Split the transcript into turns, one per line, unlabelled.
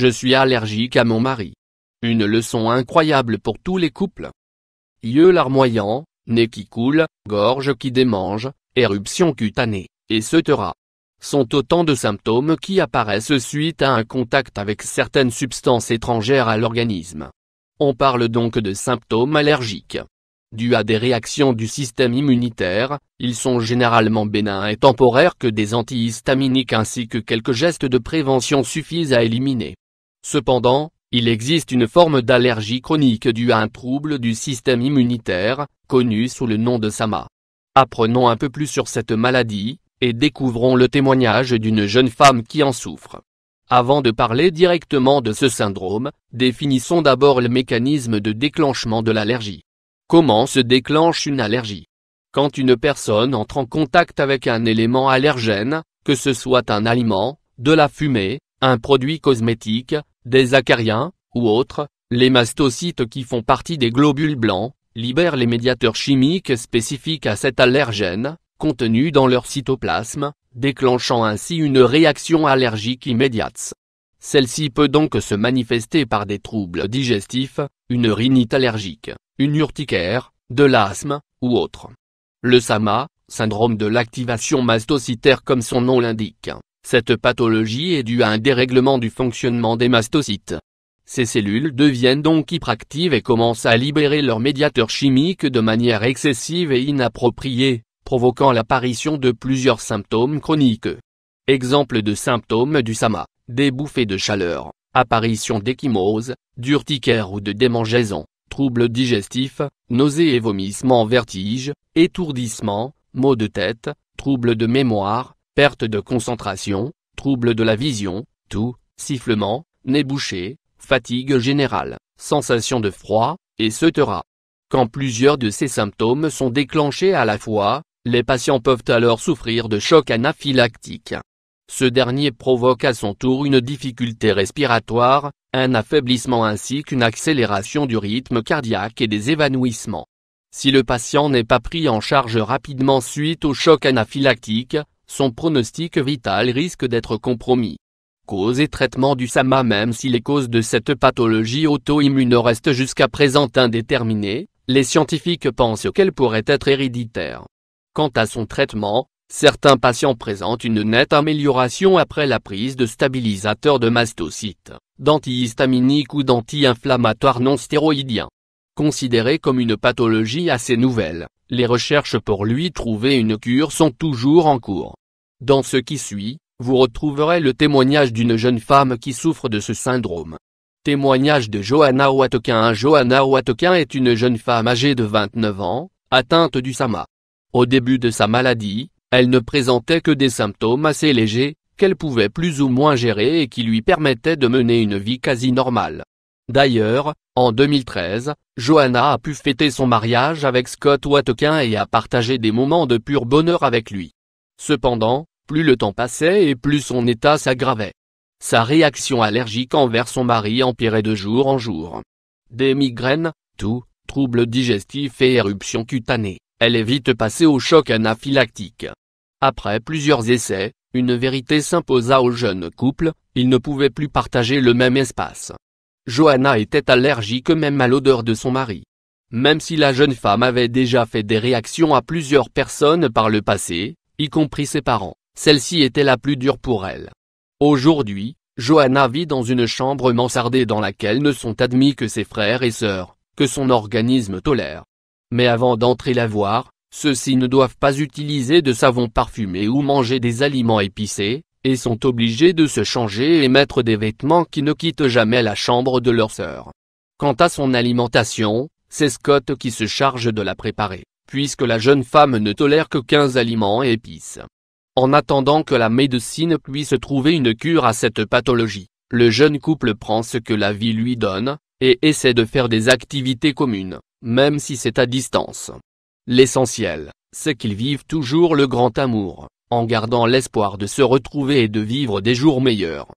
Je suis allergique à mon mari. Une leçon incroyable pour tous les couples. Yeux larmoyants, nez qui coule, gorge qui démange, éruption cutanée, etc. sont autant de symptômes qui apparaissent suite à un contact avec certaines substances étrangères à l'organisme. On parle donc de symptômes allergiques. Dus à des réactions du système immunitaire, ils sont généralement bénins et temporaires que des antihistaminiques ainsi que quelques gestes de prévention suffisent à éliminer. Cependant, il existe une forme d'allergie chronique due à un trouble du système immunitaire, connu sous le nom de SMA. Apprenons un peu plus sur cette maladie, et découvrons le témoignage d'une jeune femme qui en souffre. Avant de parler directement de ce syndrome, définissons d'abord le mécanisme de déclenchement de l'allergie. Comment se déclenche une allergie? Quand une personne entre en contact avec un élément allergène, que ce soit un aliment, de la fumée, un produit cosmétique, des acariens, ou autres, les mastocytes qui font partie des globules blancs, libèrent les médiateurs chimiques spécifiques à cet allergène, contenus dans leur cytoplasme, déclenchant ainsi une réaction allergique immédiate. Celle-ci peut donc se manifester par des troubles digestifs, une rhinite allergique, une urticaire, de l'asthme, ou autre. Le SMA, syndrome de l'activation mastocytaire comme son nom l'indique, cette pathologie est due à un dérèglement du fonctionnement des mastocytes. Ces cellules deviennent donc hyperactives et commencent à libérer leurs médiateurs chimiques de manière excessive et inappropriée, provoquant l'apparition de plusieurs symptômes chroniques. Exemple de symptômes du SMA, des bouffées de chaleur, apparition d'ecchymose, d'urticaire ou de démangeaison, troubles digestifs, nausées et vomissements, vertiges, étourdissements, maux de tête, troubles de mémoire, perte de concentration, troubles de la vision, toux, sifflement, nez bouché, fatigue générale, sensation de froid, etc. Quand plusieurs de ces symptômes sont déclenchés à la fois, les patients peuvent alors souffrir de choc anaphylactique. Ce dernier provoque à son tour une difficulté respiratoire, un affaiblissement ainsi qu'une accélération du rythme cardiaque et des évanouissements. Si le patient n'est pas pris en charge rapidement suite au choc anaphylactique, son pronostic vital risque d'être compromis. Cause et traitement du SMA. Même si les causes de cette pathologie auto-immune restent jusqu'à présent indéterminées, les scientifiques pensent qu'elle pourrait être héréditaire. Quant à son traitement, certains patients présentent une nette amélioration après la prise de stabilisateurs de mastocytes, d'antihistaminiques ou d'anti-inflammatoires non stéroïdiens. Considéré comme une pathologie assez nouvelle, les recherches pour lui trouver une cure sont toujours en cours. Dans ce qui suit, vous retrouverez le témoignage d'une jeune femme qui souffre de ce syndrome. Témoignage de Johanna Wattequin. Johanna Wattequin est une jeune femme âgée de 29 ans, atteinte du SMA. Au début de sa maladie, elle ne présentait que des symptômes assez légers, qu'elle pouvait plus ou moins gérer et qui lui permettaient de mener une vie quasi normale. D'ailleurs, en 2013, Johanna a pu fêter son mariage avec Scott Wattequin et a partagé des moments de pur bonheur avec lui. Cependant, plus le temps passait et plus son état s'aggravait. Sa réaction allergique envers son mari empirait de jour en jour. Des migraines, toux, troubles digestifs et éruptions cutanées, elle est vite passée au choc anaphylactique. Après plusieurs essais, une vérité s'imposa au jeune couple, ils ne pouvaient plus partager le même espace. Johanna était allergique même à l'odeur de son mari. Même si la jeune femme avait déjà fait des réactions à plusieurs personnes par le passé, y compris ses parents, celle-ci était la plus dure pour elle. Aujourd'hui, Johanna vit dans une chambre mansardée dans laquelle ne sont admis que ses frères et sœurs, que son organisme tolère. Mais avant d'entrer la voir, ceux-ci ne doivent pas utiliser de savon parfumé ou manger des aliments épicés, et sont obligés de se changer et mettre des vêtements qui ne quittent jamais la chambre de leur sœur. Quant à son alimentation, c'est Scott qui se charge de la préparer, puisque la jeune femme ne tolère que 15 aliments et épices. En attendant que la médecine puisse trouver une cure à cette pathologie, le jeune couple prend ce que la vie lui donne, et essaie de faire des activités communes, même si c'est à distance. L'essentiel, c'est qu'ils vivent toujours le grand amour, en gardant l'espoir de se retrouver et de vivre des jours meilleurs.